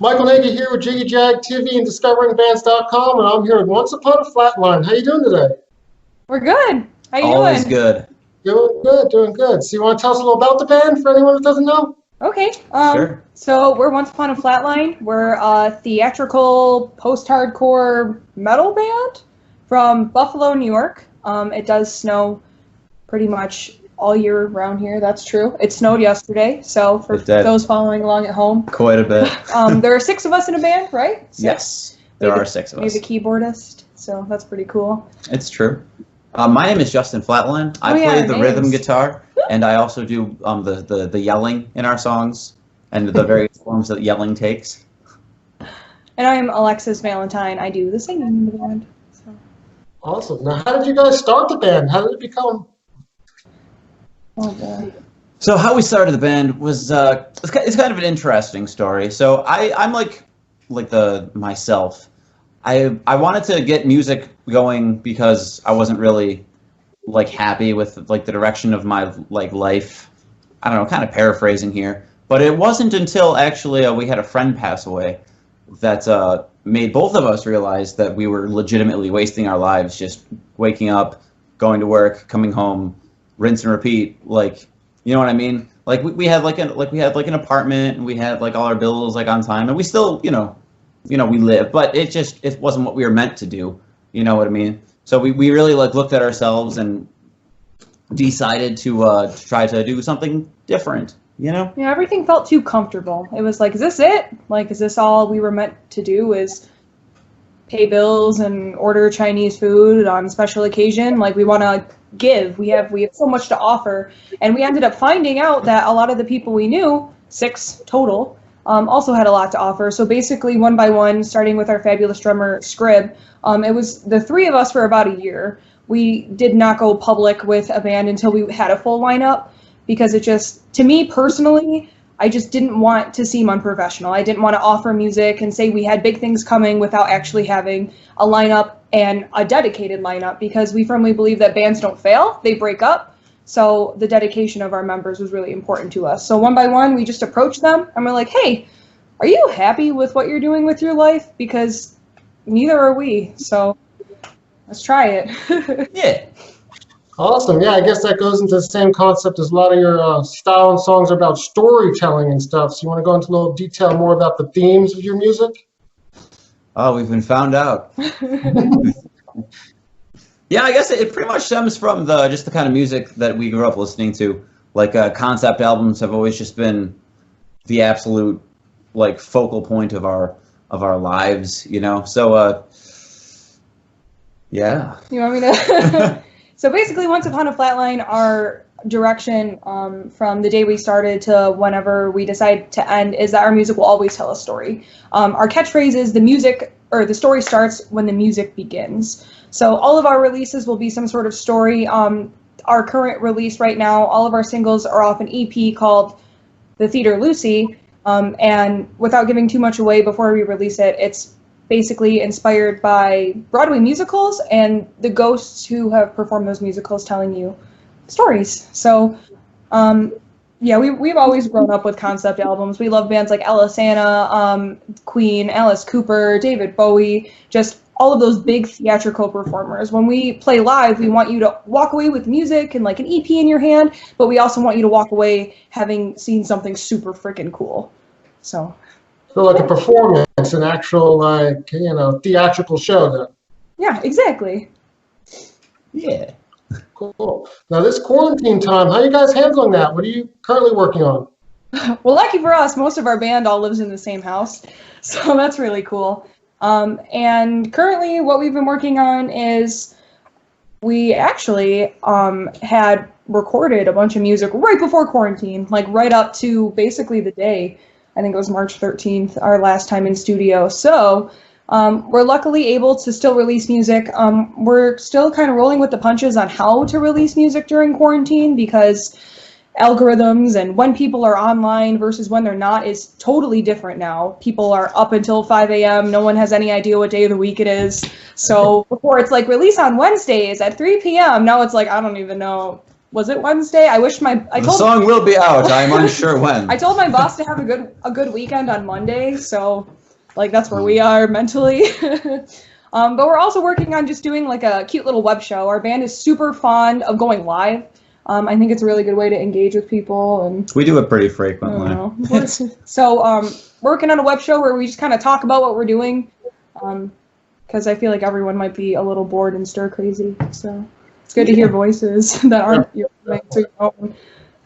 Michael Nagy here with Jiggy Jag TV and DiscoveringBands.com, and I'm here with Once Upon a Flatline. How you doing today? We're good. How you Always doing? good. Doing good. So you want to tell us a little about the band for anyone that doesn't know? Okay. Sure. So we're Once Upon a Flatline. We're a theatrical post-hardcore metal band from Buffalo, New York. It does snow pretty much all year around here. That's true. It snowed yesterday, so for those following along at home. Quite a bit. There are 6 of us in a band, right? 6? Yes, there are 6 of us. Maybe a keyboardist, so that's pretty cool. It's true. My name is Justin Flatline. I play the rhythm guitar, and I also do the yelling in our songs, and the various forms that yelling takes. And I'm Alexis Valentine. I do the singing in the band. So. Awesome. Now, how did you guys start the band? How did it become? Oh, God. So how we started the band was it's kind of an interesting story. So I'm like myself. I wanted to get music going because I wasn't really happy with the direction of my life. I don't know, kind of paraphrasing here, but it wasn't until actually we had a friend pass away that made both of us realize that we were legitimately wasting our lives just waking up, going to work, coming home, rinse and repeat. You know what I mean? We had an apartment, and we had all our bills on time, and we still we live, but it wasn't what we were meant to do. You know what I mean? So we really looked at ourselves and decided to try to do something different. Yeah, everything felt too comfortable. It was is this it? Is this all we were meant to do? Is pay bills and order Chinese food on special occasion? We want to give. We have so much to offer, and we ended up finding out that a lot of the people we knew, 6 total, also had a lot to offer. So basically, one by one, starting with our fabulous drummer Scrib, it was the 3 of us for about a year. We did not go public with a band until we had a full lineup, because it just, to me personally, I just didn't want to seem unprofessional. I didn't want to offer music and say we had big things coming without actually having a lineup and a dedicated lineup, because we firmly believe that bands don't fail, they break up. So the dedication of our members was really important to us. So one by one, we just approached them and we're like, hey, are you happy with what you're doing with your life? Because neither are we. So let's try it. Yeah. Awesome. Yeah, I guess that goes into the same concept as a lot of your style and songs are about storytelling and stuff. So you want to go into a little detail more about the themes of your music? Oh, we've been found out. Yeah, I guess it pretty much stems from just the kind of music that we grew up listening to. Concept albums have always just been the absolute focal point of our lives, So yeah. You want me to? So basically, Once Upon a Flatline, our direction from the day we started to whenever we decide to end is that our music will always tell a story. Our catchphrase is the story starts when the music begins. So all of our releases will be some sort of story. Our current release right now, all of our singles are off an EP called The Theater Lucy. And without giving too much away before we release it, it's basically inspired by Broadway musicals and the ghosts who have performed those musicals telling you stories. So, yeah, we've always grown up with concept albums. We love bands like Ella Santa, Queen, Alice Cooper, David Bowie, just all of those big theatrical performers. When we play live, we want you to walk away with music and an EP in your hand, but we also want you to walk away having seen something super freaking cool. So a performance, an actual theatrical show then. Yeah, exactly. Yeah. Cool. Now this quarantine time, how are you guys handling that? What are you currently working on? Well, lucky for us, most of our band all lives in the same house, so that's really cool. And currently what we've been working on is we actually had recorded a bunch of music right before quarantine, right up to basically the day. I think it was March 13th, our last time in studio. So we're luckily able to still release music. We're still kind of rolling with the punches on how to release music during quarantine, because algorithms and when people are online versus when they're not is totally different now. People are up until 5 a.m. No one has any idea what day of the week it is. So before it's release on Wednesdays at 3 p.m. Now it's I don't even know. was it Wednesday? I The told song will be out. I'm unsure when. I told my boss to have a good weekend on Monday, so like that's where we are mentally. But we're also working on just doing like a cute little web show. Our band is super fond of going live. I think it's a really good way to engage with people, and We do it pretty frequently. so working on a web show where we just kind of talk about what we're doing, because I feel like everyone might be a little bored and stir crazy. So it's good to hear voices that aren't your own.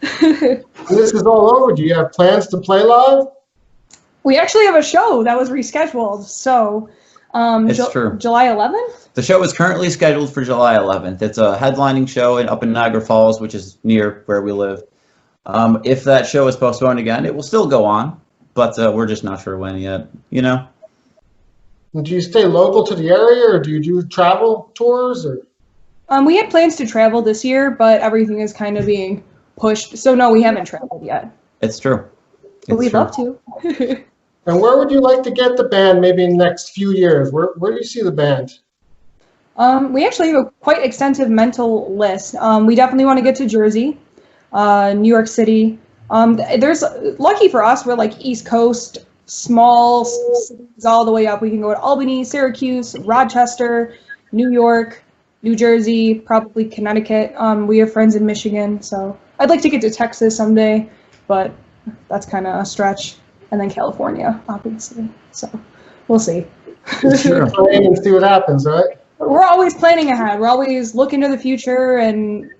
This is all over. Do you have plans to play live? We actually have a show that was rescheduled. So It's true. July 11th? The show is currently scheduled for July 11th. It's a headlining show up in Niagara Falls, which is near where we live. If that show is postponed again, it will still go on, but we're just not sure when yet, you know? Do you stay local to the area, or do you do travel tours? Or We had plans to travel this year, but everything is kind of being pushed. So no, we haven't traveled yet. It's true. But we'd love to. And where would you like to get the band maybe in the next few years? Where do you see the band? We actually have a quite extensive mental list. We definitely want to get to Jersey, New York City. There's lucky for us, we're like East Coast, small cities all the way up. We can go to Albany, Syracuse, Rochester, New York, New Jersey, probably Connecticut. We have friends in Michigan, so I'd like to get to Texas someday, but that's kind of a stretch. And then California, obviously. So we'll see. Sure. Play and see what happens, right? We're always planning ahead. We're always looking to the future, and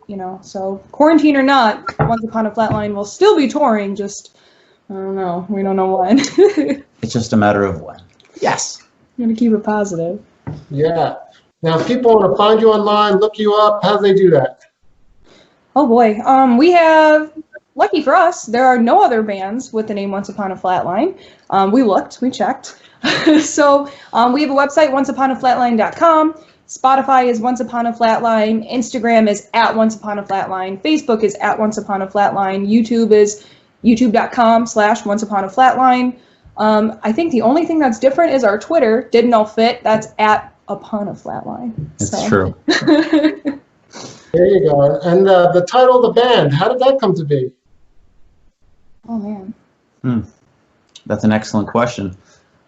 so quarantine or not, Once Upon a Flatline will still be touring. Just I don't know. We don't know when. It's just a matter of when. Yes. I'm gonna keep it positive. Yeah. Now, if people want to find you online, look you up, how do they do that? Oh boy. We have. Lucky for us, there are no other bands with the name Once Upon a Flatline. We checked. So we have a website, onceuponaflatline.com. Spotify is Once Upon a Flatline. Instagram is @OnceUponAFlatline. Facebook is @OnceUponAFlatline. YouTube is youtube.com/OnceUponAFlatline. I think the only thing that's different is our Twitter. Didn't all fit. That's @UponAFlatline. It's true. There you go. And the title of the band, how did that come to be? Oh man. That's an excellent question.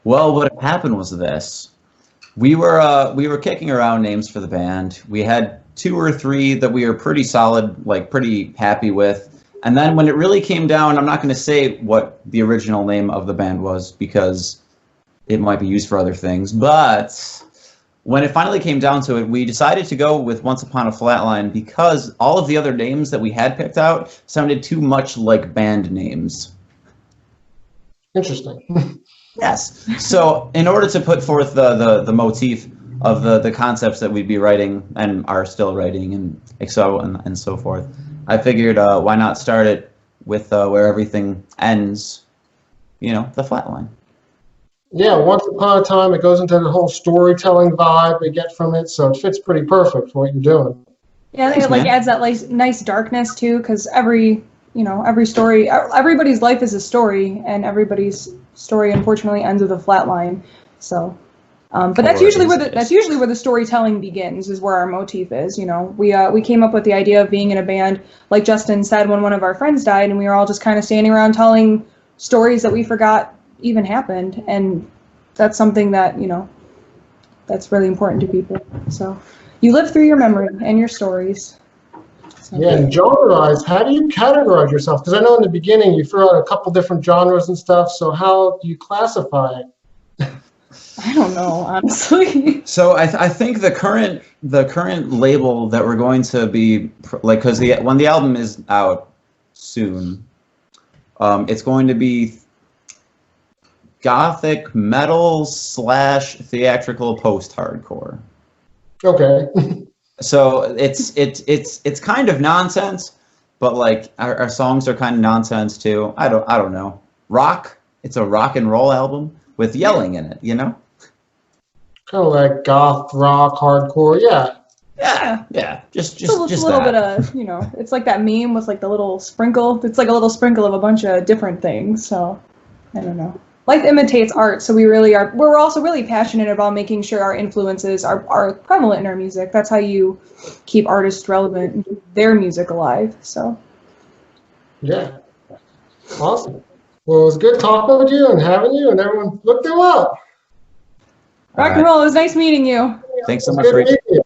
Well, what happened was this. We were kicking around names for the band. We had 2 or 3 that we were pretty solid, like pretty happy with. And then when it really came down, I'm not going to say what the original name of the band was because it might be used for other things. But when it finally came down to it, we decided to go with Once Upon a Flatline because all of the other names that we had picked out sounded too much like band names. Interesting. Yes. So in order to put forth the motif of the concepts that we'd be writing and are still writing and so forth, I figured why not start it with where everything ends, the flat line. Yeah, once upon a time, it goes into the whole storytelling vibe we get from it, so it fits pretty perfect for what you're doing. Yeah, I think it adds that nice darkness too, because every story, everybody's life is a story, and everybody's story unfortunately ends with a flat line. So, but that's usually where the storytelling begins, is where our motif is. We came up with the idea of being in a band, like Justin said, when one of our friends died, and we were all just kind of standing around telling stories that we forgot even happened, and that's something that that's really important to people. So you live through your memory and your stories. So. Yeah, and genre-wise, how do you categorize yourself? Because I know in the beginning you threw out a couple different genres and stuff, so how do you classify it? I don't know, honestly. So I think the current label that we're going to be because when the album is out soon, it's going to be gothic metal / theatrical post-hardcore. Okay. So it's kind of nonsense, but like our songs are kind of nonsense too. I don't know. Rock. It's a rock and roll album with yelling in it. Kind of like goth rock, hardcore. Yeah. Yeah. Just a little bit of It's like that meme with like the little sprinkle. It's like a little sprinkle of a bunch of different things. So I don't know. life imitates art, so we really are. We're also really passionate about making sure our influences are prevalent in our music. That's how you keep artists relevant and keep their music alive. So. Yeah. Awesome. Well, it was good talking with you and having you, and everyone look them up. Rock and roll. It was nice meeting you. Thanks so It's much, good Rachel. meeting you.